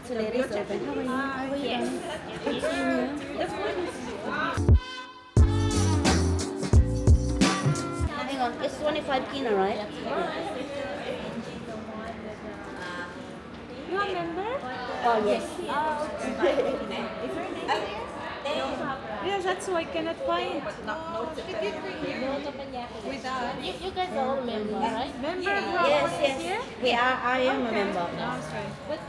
today is open. How are you? How are you? Yes. Good seeing you. Hang on, it's 25 kina, right? You are member? Oh, yes. Yeah, that's why I cannot find. You guys are all member, right? Member Yes, yes. here? We are. I am a member. But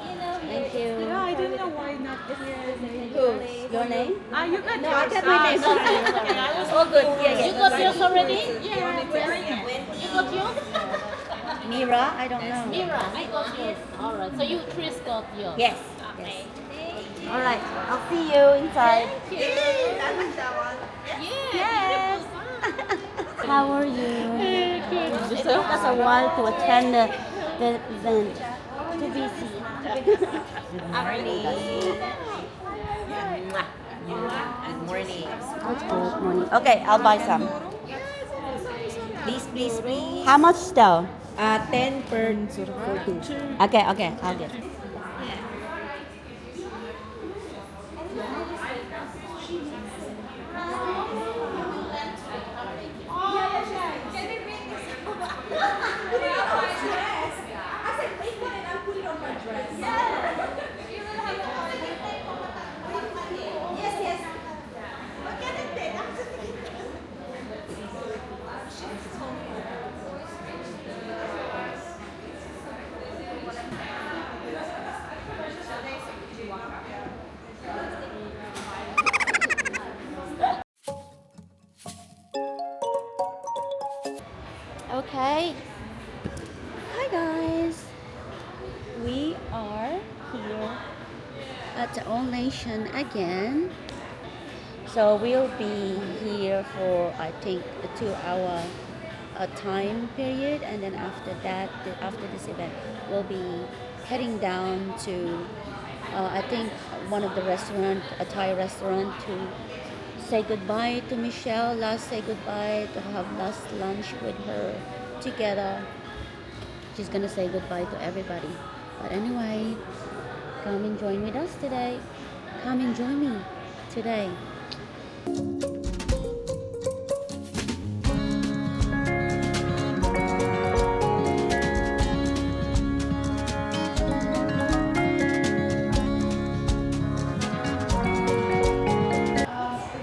Thank you. yeah, I don't know why not here. Who? Your name? You got No, I yours. got my name. All good. Yeah, You yeah. got yours already? You got yours? Mira, I don't know. Mira, I got yours. Alright, so you Chris got yours. Yes. Yes. All right. I'll see you inside. Yes. How are you? It took us a while to attend the event. Too busy. Good morning. Good morning. Good morning. Okay, I'll buy some. Please, please, please. How much though? 10 per 14. Okay, okay, I'll get it. Okay. Hi guys. We are here at the All Nation again. So we'll be here for I think a 2 hour time period, and then after that, after this event, we'll be heading down to I think one of the restaurant, a Thai restaurant, to say goodbye to Michelle. Say goodbye to have last lunch with her together. She's gonna say goodbye to everybody. But anyway, come and join with us today. Come and join me today.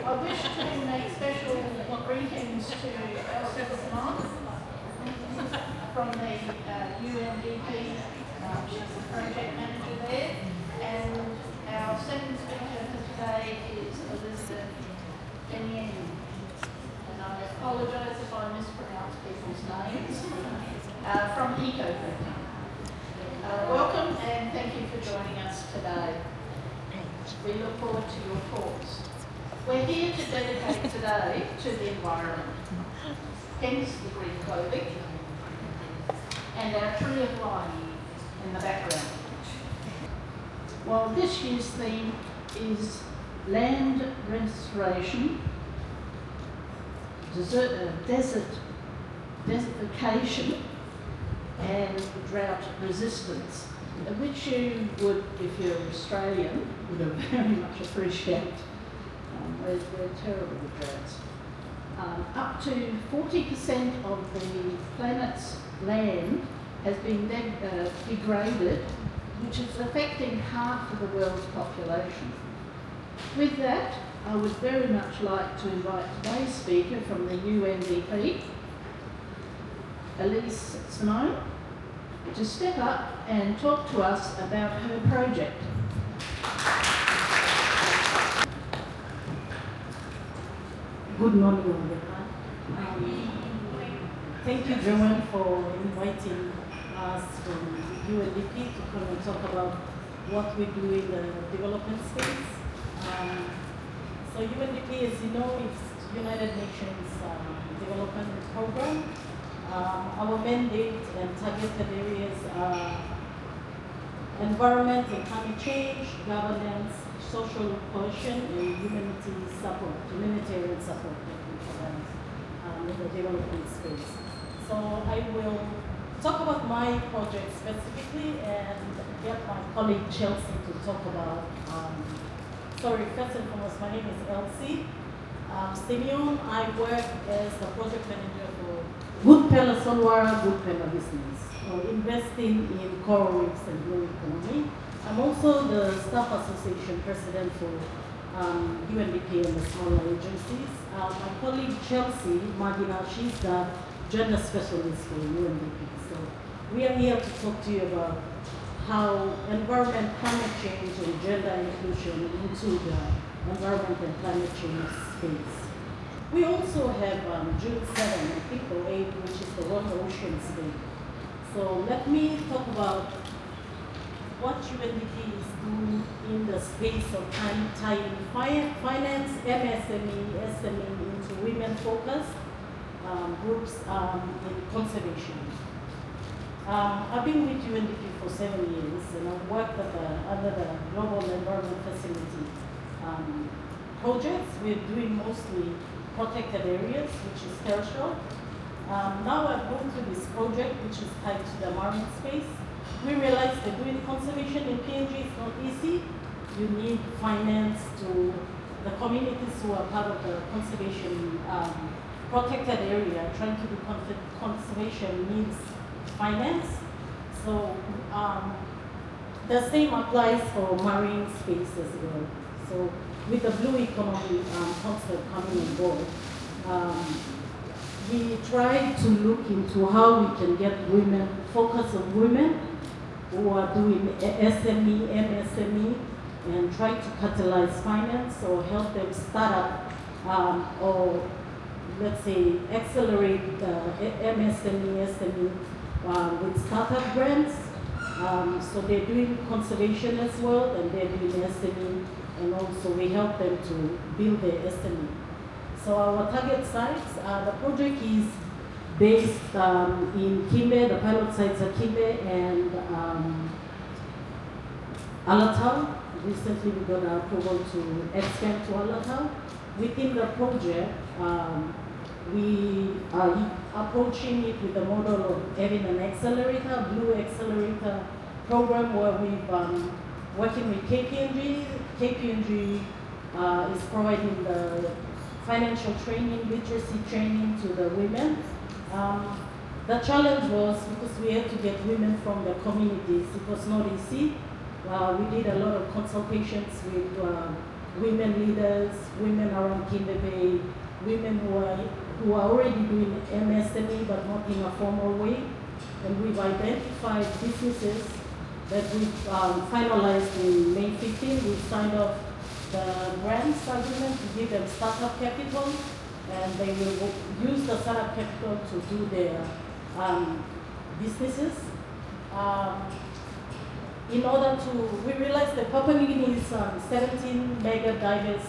I wish to make special greetings to our Simon from the UNDP. She's the project manager there. And our second speaker for today is Elizabeth PNG. And I apologise if I mispronounce people's names. From EcoFood. Welcome and thank you for joining us today. We look forward to your talks. We're here to dedicate today to the environment, hence the green clothing, and our tree of life in the background. Well, this year's theme is land restoration, desertification, and drought resistance, which you would, if you're Australian, would have very much appreciate. We're terrible with droughts. Up to 40% of the planet's land has been degraded, which is affecting half of the world's population. With that, I would very much like to invite today's speaker from the UNDP, Elise Simone, to step up and talk to us about her project. Good morning, everyone. Thank you, Joanne, for inviting us from UNDP to come and talk about what we do in the development space. So UNDP, as you know, is United Nations Development Program. Our mandate and targeted areas are environment and climate change, governance, social cohesion, and humanitarian support that we provide in the development space. So I will talk about my project specifically and get my colleague Chelsea to talk about, sorry, first and foremost, my name is Elsie Simeon. I work as the project manager for Good Pella Sonwara, Good Pella Business, investing in coral reefs and blue economy. I'm also the staff association president for UNDP and the smaller agencies. My colleague Chelsea Magina, she's the gender specialist for UNDP. So we are here to talk to you about how environment, climate change, and gender inclusion into the environment and climate change space. We also have June 7, I think, or 8, which is the World Oceans Day. So let me talk about what UNDP is doing in the space of tying finance, MSME, SME into women-focused groups in conservation. I've been with UNDP for 7 years, and I've worked under the Global Environment Facility projects. We're doing mostly protected areas, which is terrestrial. Now I've gone through this project, which is tied to the marine space. We realized that doing conservation in PNG is not easy. You need finance to the communities who are part of the conservation protected area. Trying to do conservation needs finance. So the same applies for marine space as well. So with the blue economy concept coming on board, we try to look into how we can get women, focus on women who are doing SME, MSME, and try to catalyze finance or help them start up or let's say accelerate the MSME, SME with startup grants. So they're doing conservation as well, and they're doing SME, and also we help them to build their SME. So our target sites, the project is based in Kimbe. The pilot sites are Kimbe and Alatau. Recently we got approval to expand to Alatau. Within the project, we are approaching it with the model of having an accelerator, blue accelerator program where we've working with KPNG. KPNG is providing the financial training, literacy training to the women. The challenge was because we had to get women from the communities. It was not easy. We did a lot of consultations with women leaders, women around Kinder Bay, women who are already doing MSME but not in a formal way. And we've identified businesses that we've finalized in May 15. We signed off the grants agreement to give them startup capital, and they will use the startup capital to do their businesses. In order to, we realized that Papua New Guinea is 17 mega diverse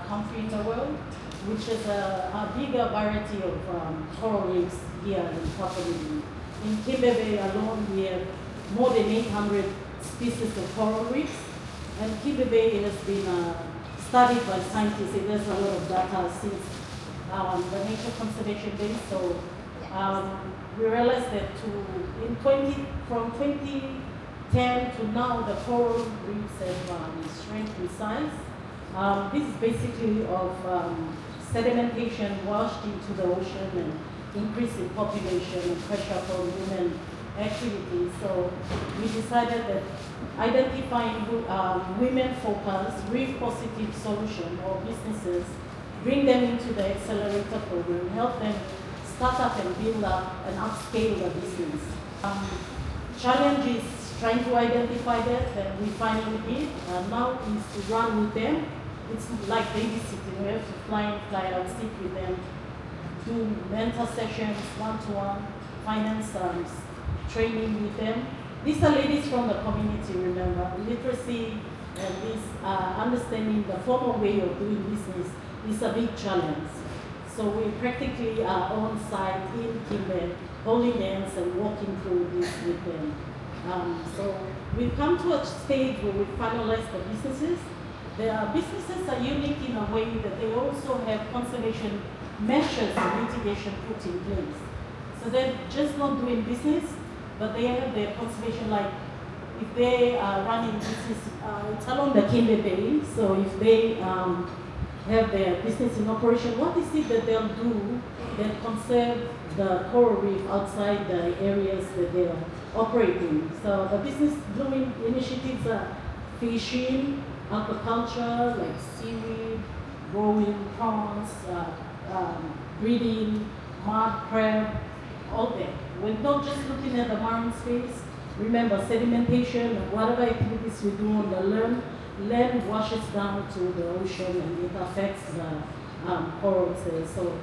country in the world, which is a bigger variety of coral reefs here in Papua New Guinea. In Kimbe Bay alone, we have more than 800 species of coral reefs, and Kimbe Bay has been studied by scientists. There's a lot of data since the Nature Conservation Day. So we realized that from 2010 to now, the coral reefs have shrunk in size. This is basically of sedimentation washed into the ocean and increase in population and pressure from human activities. So we decided that identifying women-focused, reef-positive solution or businesses, bring them into the accelerator program, help them start up and build up and upscale the business. Challenge is trying to identify that, and we finally did. Now is to run with them. It's like babysitting. We have to fly in, fly out, sit with them, do mentor sessions, one-to-one, finance training with them. These are ladies from the community, remember. Literacy and this understanding the formal way of doing business is a big challenge. So we practically are on site in Kimbe, holding hands and walking through this with them. So we've come to a stage where we finalize the businesses. The businesses are unique in a way that they also have conservation measures and mitigation put in place. So they're just not doing business, but they have their conservation, like if they are running business, it's along the Kimbe Bay, so if they have their business in operation, what is it that they'll do that conserve the coral reef outside the areas that they are operating? So the business doing initiatives are fishing, aquaculture, like seaweed, growing prawns, breeding, mud crab, all that. We're not just looking at the marine space. Remember, sedimentation and whatever activities we do on the land washes down to the ocean and it affects the corals there. So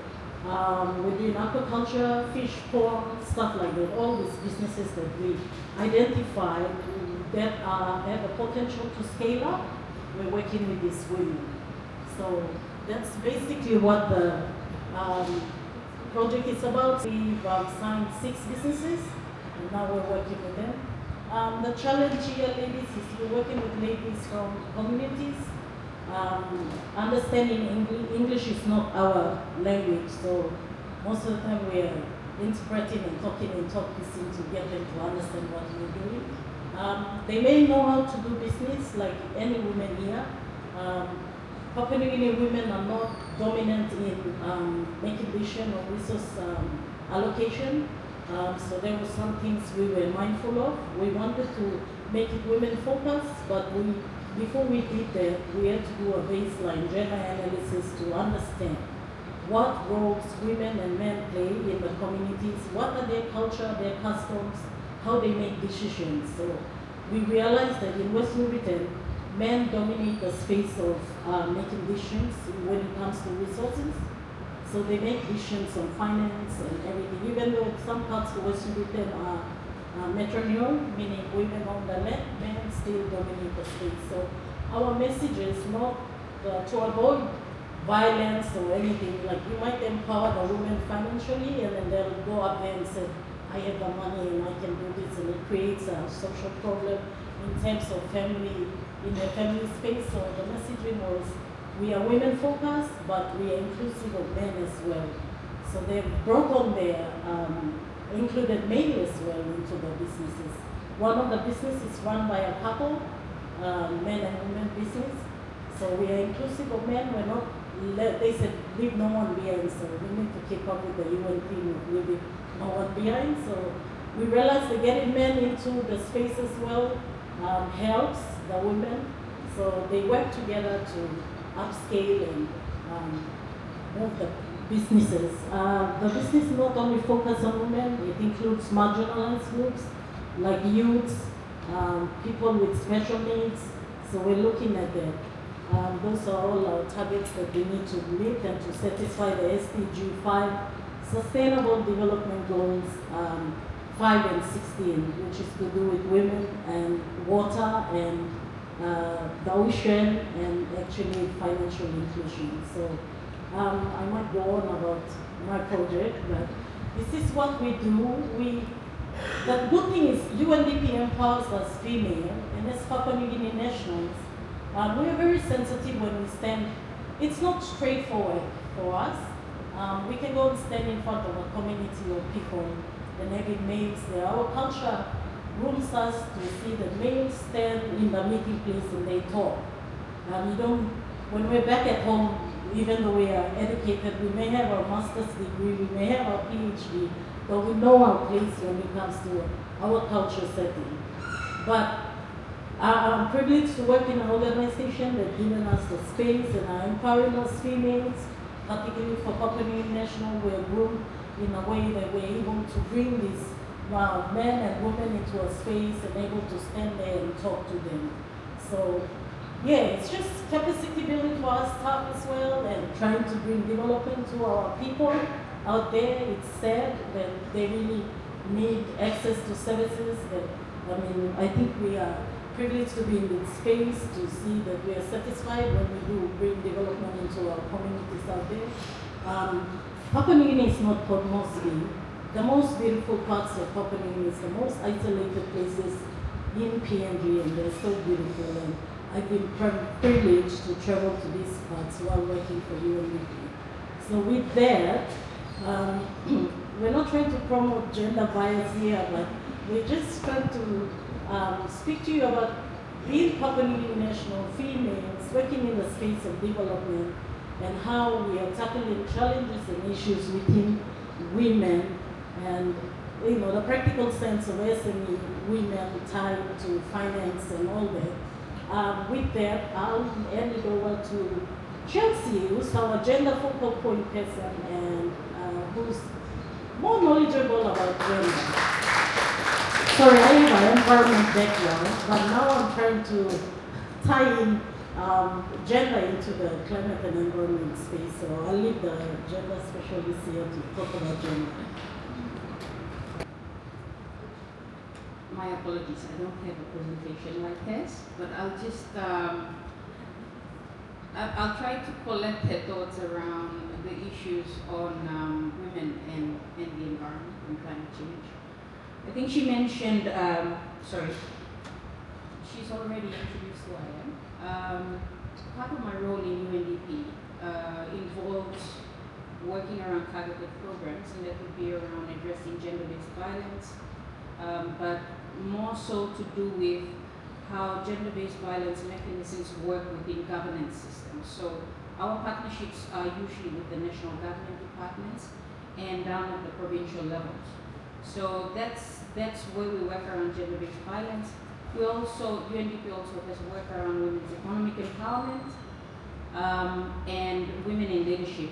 we're doing aquaculture, fish pond, stuff like that. All these businesses that we identified that have the potential to scale up, we're working with these women. So that's basically what the project is about. We've signed 6 businesses, and now we're working with them. The challenge here, ladies, is we're working with ladies from communities. Understanding English is not our language, so most of the time we're interpreting and talking and talking to get them to understand what we're doing. They may know how to do business like any women here. Papua New Guinea women are not dominant in making decision or resource allocation. So there were some things we were mindful of. We wanted to make it women focused, but before we did that, we had to do a baseline gender analysis to understand what roles women and men play in the communities, what are their culture, their customs, how they make decisions. So we realized that in West New Britain, men dominate the space of making decisions when it comes to resources. So they make decisions on finance and everything, even though some parts of West New Britain are matrilineal, meaning women on the land, men still dominate the space. So our message is not to avoid violence or anything. Like you might empower the women financially and then they'll go up there and say, I have the money and I can do this, and it creates a social problem in terms of family, in the family space. So the messaging was, we are women focused, but we are inclusive of men as well. So they brought on their included men as well into the businesses. One of the businesses is run by a couple, men and women business. So we are inclusive of men. We're not. They said leave no one behind. So we need to keep up with the UN theme of leaving no one behind. So we realized that getting men into the space as well helps the women. So they work together to upscale and move the businesses. The business not only focus on women, it includes marginalized groups like youths, people with special needs. So we're looking at that. Those are all our targets that we need to meet and to satisfy the SDG 5 Sustainable Development Goals 5 and 16, which is to do with women and water and the ocean and actually financial inclusion. So I might go on about my project, but this is what we do. The good thing is UNDP empowers us female, and as Papua New Guinea nationals, we are very sensitive when we stand. It's not straightforward for us. We can go and stand in front of a community of people and having males there. Our culture rooms us to see the males stand in the meeting place and they talk. When we're back at home, even though we are educated, we may have our master's degree, we may have our PhD, but we know our place when it comes to our culture setting. But I'm privileged to work in an organization that's given us the space and are empowering us females, particularly for Papua New Guinea National. We're groomed in a way that we're able to bring these men and women into a space and able to stand there and talk to them. So yeah, it's just capacity building for our staff as well and trying to bring development to our people out there. It's sad that they really need access to services. I think we are privileged to be in this space to see that we are satisfied when we do bring development into our communities out there. Papua New Guinea is not Port Moresby. The most beautiful parts of Papua New Guinea is the most isolated places in PNG, and they're so beautiful. And I've been privileged to travel to these parts while working for UNDP. So with that, we're not trying to promote gender bias here, but we're just trying to speak to you about being Papua New Guinea national females working in the space of development and how we are tackling challenges and issues within women and the practical sense of SME women tied to finance and all that. With that, I'll hand it over to Chelsea, who's our gender focal point person and who's more knowledgeable about gender. Sorry, I have an environment background, but now I'm trying to tie in gender into the climate and environment space. So I'll leave the gender specialist here to talk about gender. My apologies, I don't have a presentation like this, but I'll just, I'll try to collect her thoughts around the issues on women and the environment and climate change. I think she mentioned, sorry, she's already introduced who I am. Part of my role in UNDP involves working around targeted programs, and that would be around addressing gender-based violence, but more so to do with how gender-based violence mechanisms work within governance systems. So our partnerships are usually with the national government departments and down at the provincial levels. So that's where we work around gender-based violence. We also, UNDP also has work around women's economic empowerment and women in leadership,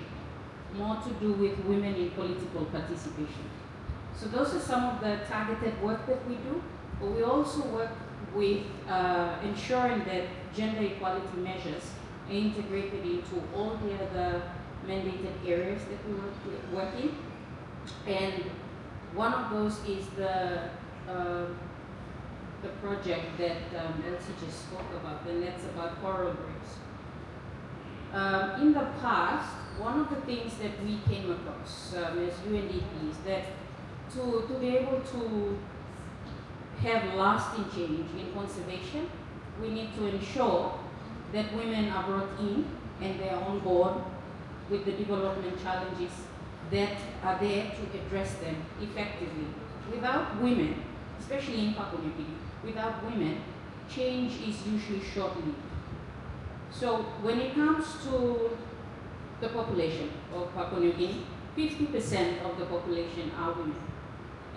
more to do with women in political participation. So those are some of the targeted work that we do, but we also work with ensuring that gender equality measures are integrated into all the other mandated areas that we work in. And one of those is the project that Elsie just spoke about, and that's about coral reefs. In the past, one of the things that we came across as UNDP is that to be able to have lasting change in conservation, we need to ensure that women are brought in and they are on board with the development challenges that are there to address them effectively. Without women, especially in Papua New Guinea, without women, change is usually short-lived. So when it comes to the population of Papua New Guinea, 50% of the population are women.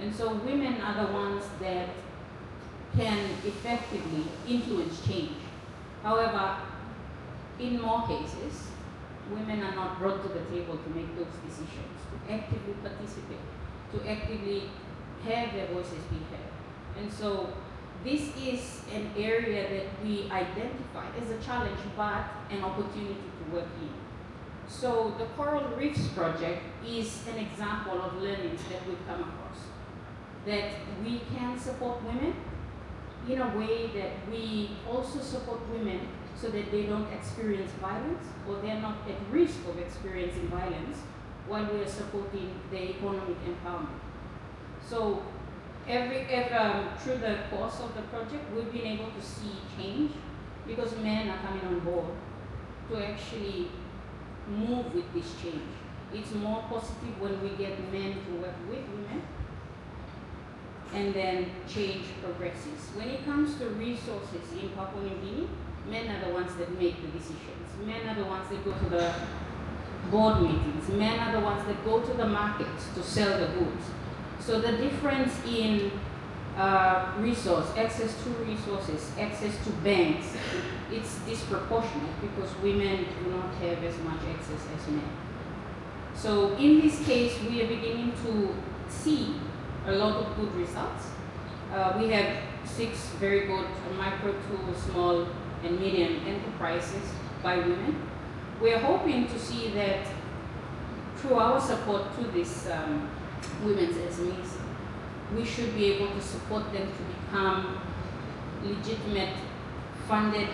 And so women are the ones that can effectively influence change. However, in more cases, women are not brought to the table to make those decisions, to actively participate, to actively have their voices be heard. And so this is an area that we identified as a challenge, but an opportunity to work in. So the Coral Reefs Project is an example of learnings that we've come across, that we can support women in a way that we also support women so that they don't experience violence or they're not at risk of experiencing violence while we are supporting their economic empowerment. So through the course of the project, we've been able to see change because men are coming on board to actually move with this change. It's more positive when we get men to work with women, and then change progresses. When it comes to resources in Papua New Guinea, men are the ones that make the decisions. Men are the ones that go to the board meetings. Men are the ones that go to the markets to sell the goods. So the difference in access to resources, access to banks, it's disproportionate because women do not have as much access as men. So in this case, we are beginning to see a lot of good results. We have 6 very good micro to small and medium enterprises by women. We are hoping to see that through our support to these women's SMEs, we should be able to support them to become legitimate, funded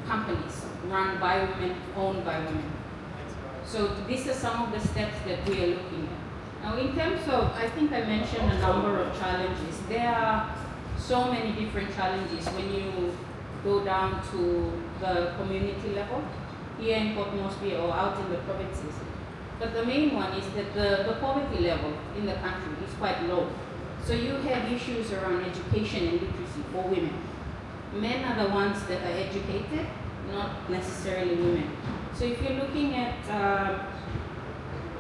companies run by women, owned by women. So these are some of the steps that we are looking at. Now in terms of, I think I mentioned a number of challenges. There are so many different challenges when you go down to the community level, here in Port Moresby or out in the provinces. But the main one is that the poverty level in the country is quite low. So you have issues around education and literacy for women. Men are the ones that are educated, not necessarily women. So if you're looking at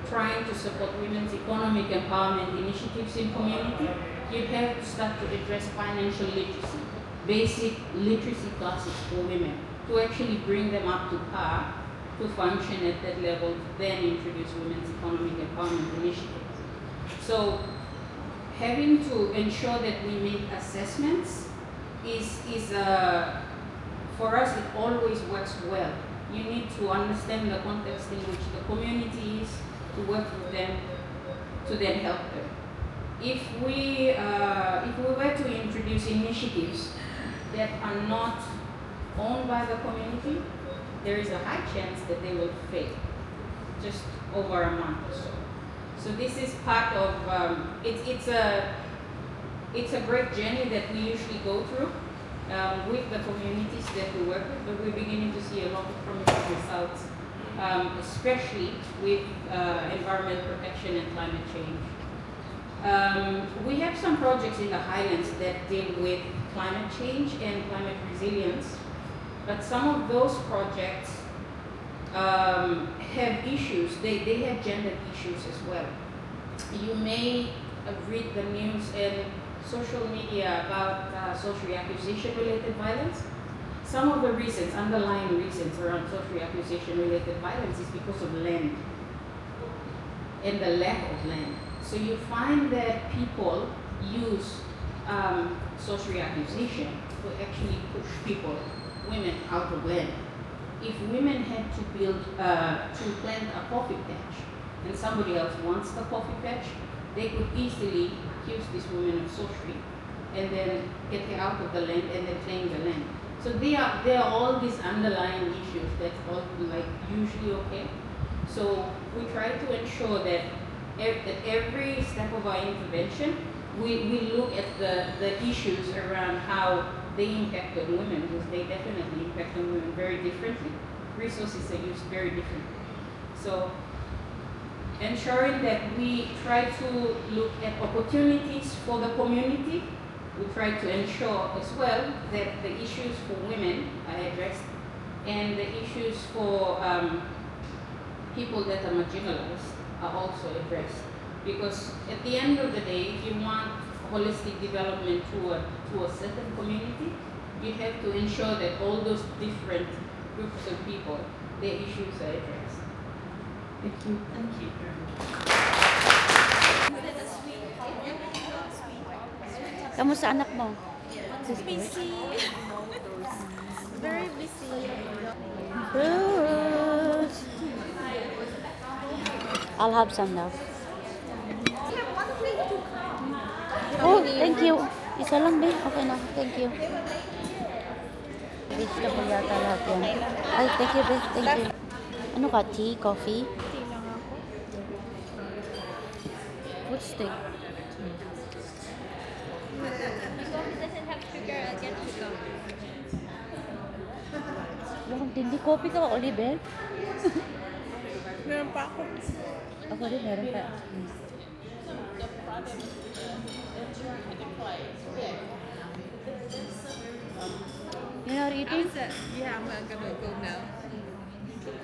trying to support women's economic empowerment initiatives in community, you have to start to address financial literacy, basic literacy classes for women, to actually bring them up to par to function at that level, to then introduce women's economic empowerment initiatives. So having to ensure that we make assessments is for us, it always works well. You need to understand the context in which the community is, to work with them, to then help them. If we were to introduce initiatives that are not owned by the community, there is a high chance that they will fail just over a month or so. So this is part of it's a great journey that we usually go through with the communities that we work with, but we're beginning to see a lot of promising results, especially with environmental protection and climate change. We have some projects in the Highlands that deal with climate change and climate resilience, but some of those projects have issues. They have gender issues as well. You may read the news and social media about social reacquisition related violence. Some of the reasons, underlying reasons around social reacquisition related violence is because of land and the lack of land. So you find that people use social reacquisition to actually push people, women, out of land. If women had to build, to plant a coffee patch, and somebody else wants the coffee patch, they could easily accuse this woman of sorcery and then get her out of the land and then claim the land. So there are all these underlying issues that's all like usually okay. So we try to ensure that at every step of our intervention, we look at the issues around how they impact on women, because they definitely impact on women very differently. Resources are used very differently. So ensuring that we try to look at opportunities for the community. We try to ensure as well that the issues for women are addressed and the issues for people that are marginalized are also addressed. Because at the end of the day, if you want holistic development to a certain community, you have to ensure that all those different groups of people, their issues are addressed. Thank you. Thank you. Kamusta anak mo? Busy. Very busy. Good. I'll have some now. Oh, thank you. Isa lang din. Okay na. Thank you. Vegetable yata lahat yan. Ay, thank you, babe. Thank you. Ano ka? Tea? Coffee? Tea lang ako. What's tea? Doesn't have sugar, I'll get sugar. Bakit hindi coffee ka, Oliver? Meron pa ako. Ako din, meron pa. You're not eating? Yeah, I'm gonna go now.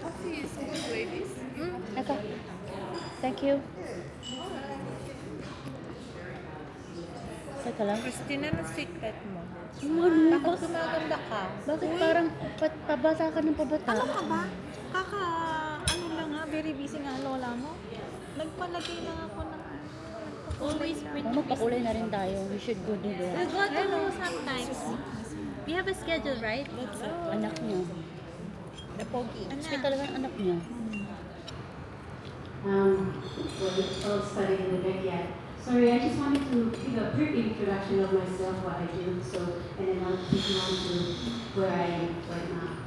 Coffee is good, ladies. Okay. Thank you. Teka lang. Christina, ano secret mo? Ano? Bakit gumaganda ka? Bakit parang pabata ka ng pabata? Ano ka ba? Ano lang ha, very busy nga lola mo. Nagpalagay lang ako ng always print. Magpakulay na rin tayo. We should go do that. We go to sometimes. We have a schedule, right? Anak niya. The pogi. Sweet talaga ang anak niya. Well, it's all studying in the backyard. Sorry, I just wanted to give a brief introduction of myself, what I do, so, and then I'll take you on to where I am right now.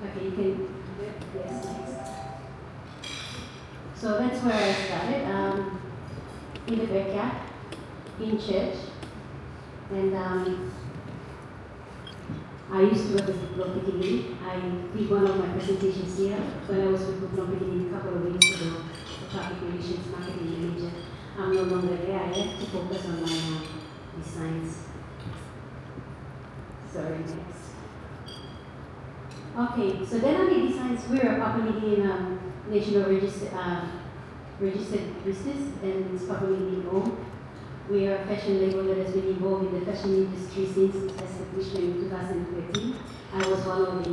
Okay, you can, yes, thanks. So that's where I started, in the backyard, in church, and I used to work with Buklong Pikinini. I did one of my presentations here when I was with Buklong Pikinini a couple of weeks ago. no longer there. I have to focus on my designs. Sorry, next. Okay, so then on the designs, we're a Papua New Guinea national registered business, and it's Papua New Guinea owned. We are a fashion label that has been involved in the fashion industry since its establishment in 2013. I was one of the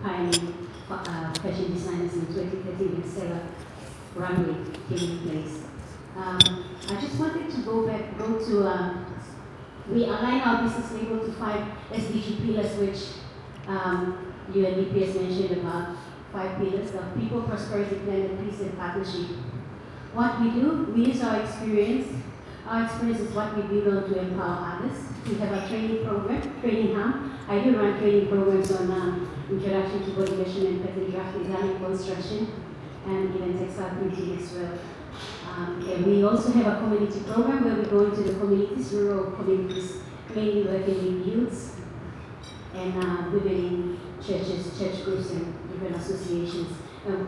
pioneering fashion designers in 2013 when Stella Runway came in place. I just wanted to go to we align our business label to 5 SDG pillars, which UNDP has mentioned about 5 pillars of people, prosperity, planet, peace, and partnership. What we do, we use our experience. Our experience is what we build on to empower others. We have a training program, training hub. I do run training programs on introduction to body measurement, pattern draft design, construction, and even textile printing as well. And we also have a community program where we go into the communities, rural communities, mainly working with youths and women in churches, church groups, and different associations.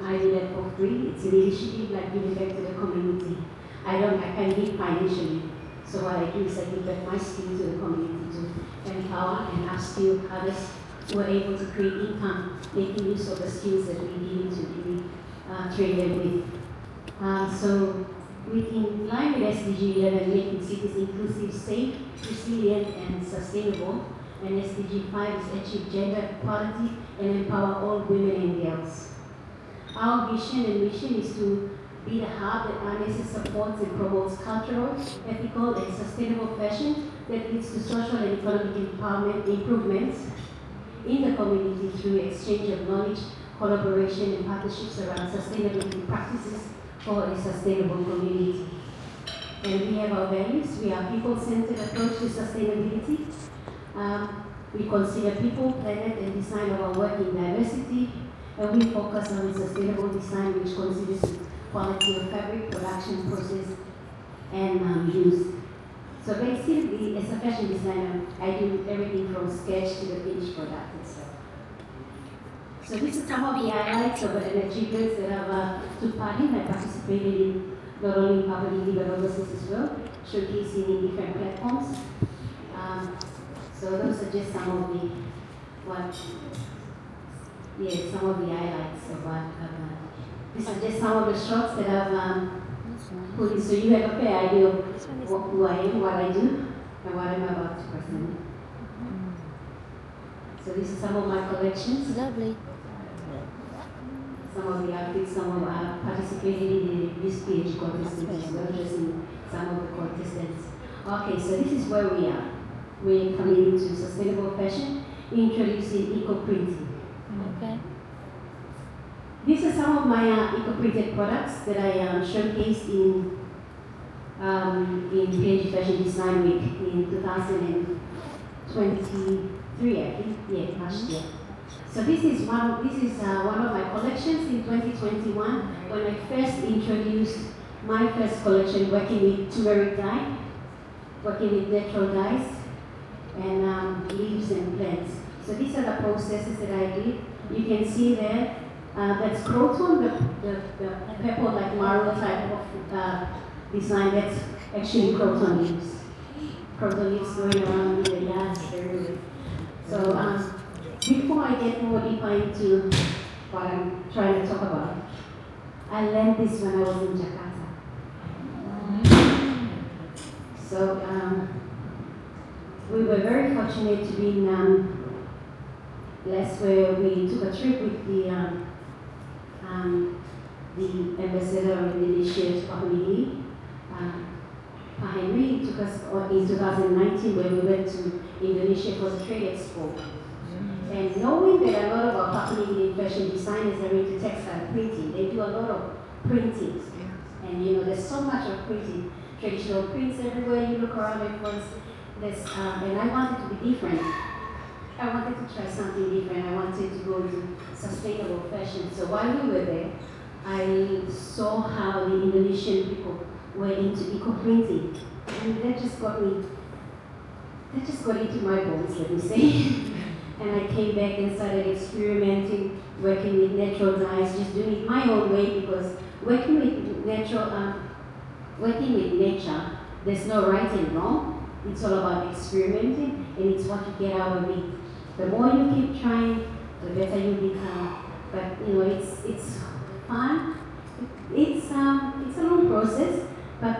I do that for free. It's an initiative like giving back to the community. I can't give financially. So what I do is I give back my skill to the community to empower and upskill others who are able to create income, making use of the skills that we give to be trained with. So in line with SDG 11, making cities inclusive, safe, resilient, and sustainable, and SDG 5 is achieve gender equality and empower all women and girls. Our vision and mission is to be the hub that harnesses, supports, and promotes cultural, ethical, and sustainable fashion that leads to social and economic empowerment improvements in the community through exchange of knowledge, collaboration, and partnerships around sustainability practices for a sustainable community. And we have our values. We are people-centered approach to sustainability. We consider people, planet, and design of our work in diversity, and we focus on sustainable design, which considers quality of fabric, production process, and use. So basically, as a fashion designer, I do everything from sketch to the finished product itself. So this is some of the highlights of the achievements that I've took part in. I participated in not only Papua New Guinea but overseas as well, showcasing in different platforms. So those are just some of the some of the highlights of what these are just some of the shots that I've put in, so you have a fair idea of who I am, what I do, and what I'm about to present. So this is some of my collections. Lovely. Some of the outfits, some of participated in the PNG contest as well, just in some of the contestants. Okay, so this is where we are. We're coming into sustainable fashion, introducing eco-printing. Okay. These are some of my eco-printed products that I showcased in PNG Fashion Design Week in 2023, I think, last year. So this is one of my collections in 2021 when I first introduced my first collection working with turmeric dye, working with natural dyes, and leaves and plants. So these are the processes that I did. You can see there, that's croton, the purple like marble type of design. That's actually croton leaves. Croton leaves going around in the yards everywhere. So before I get more deeper into what I'm trying to talk about, I learned this when I was in Jakarta. So we were very fortunate to be in place where we took a trip with the ambassador of Indonesia to Papua New Guinea. Pa Henry took us in 2019 when we went to Indonesia for the trade expo. And knowing that a lot of our Papua New Guinea fashion designers are into textile printing, they do a lot of printings. And there's so much of printing, traditional prints everywhere you look around, everyone's and I wanted to be different. I wanted to try something different. I wanted to go into sustainable fashion. So while we were there, I saw how the Indonesian people were into eco-printing. And that just got into my bones, let me say. And I came back and started experimenting working with natural dyes, just doing it my own way because working with nature, there's no right and wrong. It's all about experimenting, and it's what you get out of it. The more you keep trying, the better you become. But you know, it's fun. It's a long process, but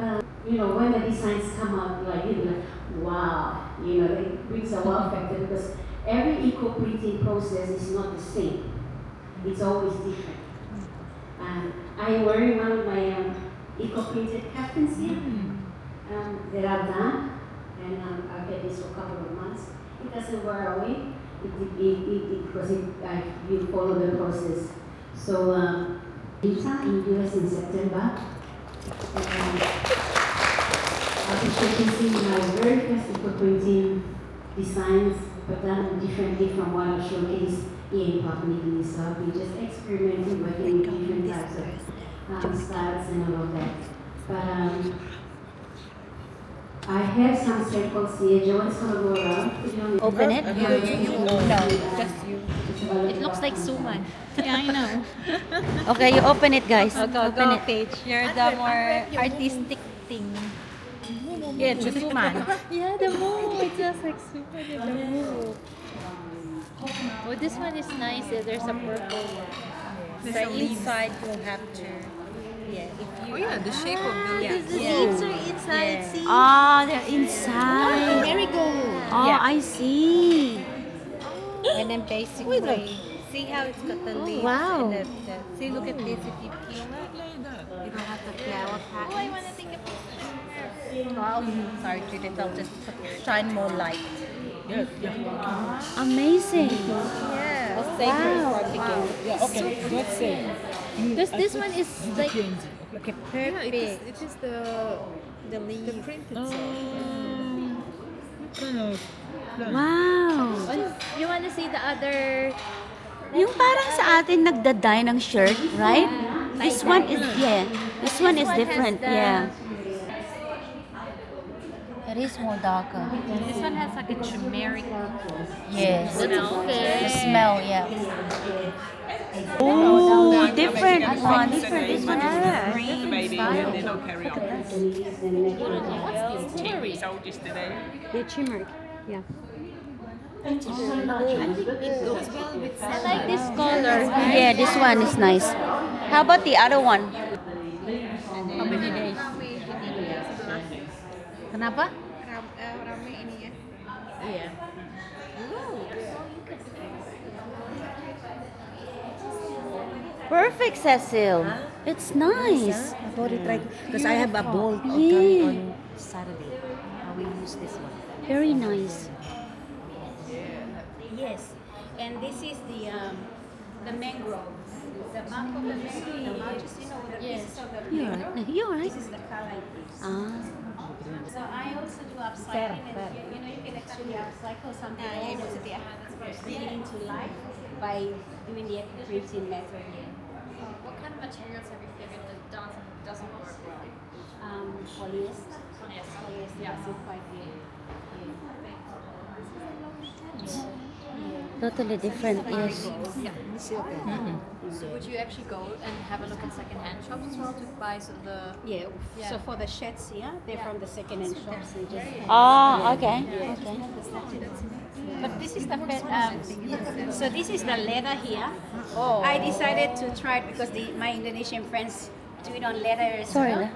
you know, when the designs come out, like you know, wow, you know, it brings a wow factor because every eco printing process is not the same. It's always different. I'm wearing one of my eco printed captains here that I've done, and I've had this for a couple of months. It doesn't wear away. Because you follow the process. So. Visa in US in September. I'll be showcasing my very first eco-printing designs, but done differently from what I showcased here in Papua New Guinea. So I'll be just experimenting, working with different types of styles and all of that. But I have some samples here. Joanne's going to go around. Open it? Just you. It looks like suman. Yeah, I know. Okay, you open it, guys. Go, Open go, it. Paige. You're the more artistic thing. Yeah, just suman. Yeah, the move. It just like suman in the move. Oh, this one is nice. There's a purple one. The inside you'll have to. Yeah, if you. Oh yeah, the shape of the The leaves are inside. See? Ah, they're inside. Marigold. Oh, Yeah. I see. And then basically, see how it's got the leaves wow. and see, look at this. If you peel it, you don't have the flower patterns. Oh, I want to take a picture. Oh, sorry, Judith. I'll just shine more light. Amazing. Yeah. Wow. Yeah, okay, let's say. This one is like Okay, perfect. it is the leaf. The print Wow. you want to see the other. Yung parang sa atin nagda-dye ng shirt, right? This one is, yeah. This one is different, yeah. It is more darker. This one has like a turmeric Yes. smell. The smell, yeah. Oh, different one. Different. This one is green. Baby, and then I'll carry on. Enquiries. Sold yesterday. Yeah, turmeric. Yeah. I like this color. Yeah, this one is nice. How about the other one? How many days? Kenapa? Rame ini ya. Iya. Perfect, Cecil. It's nice. I've already tried because I have a bowl Yeah. on Saturday. I will use this one. Very nice. Yes, and this is the mangrove. The bark of the mangrove, the largest, you know, the pieces of the You're mangrove. right. You're right. This is the color it is. Ah. So I also do upcycling, and you know, you can actually upcycle something into life by doing the printing method. What kind of materials have you figured that doesn't work well? Polyester. Polyester. Polyester doesn't quite work. Totally different, yes. So would you actually go and have a look at second-hand shops as well to buy the? Yeah. So for the shirts here, they're from the second-hand shops and just. Oh, okay. Okay. But this is the so this is the leather here. I decided to try it because my Indonesian friends do it on leather as Sorry, well.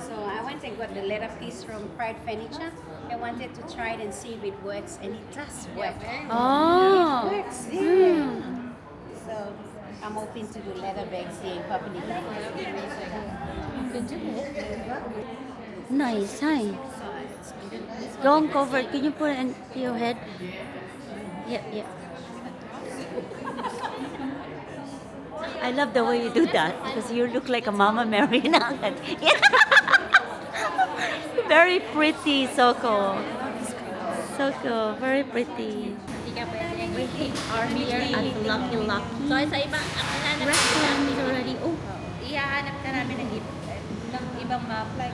So I went and got the leather piece from Pride Furniture. I wanted to try it and see if it works, and it does work. Oh. It works, yeah. So I'm hoping to do leather bags here in Papua New Guinea. Nice, hi. Don't cover it. Can you put it into your head? Yeah, yeah. I love the way you do that because you look like a Mama Mary now. Very pretty, Soko. Soko, very pretty. We are here at Lucky Lucky. So sa iba, ang hanap Restaurant is already open. Ihahanap ka namin ng ibang map like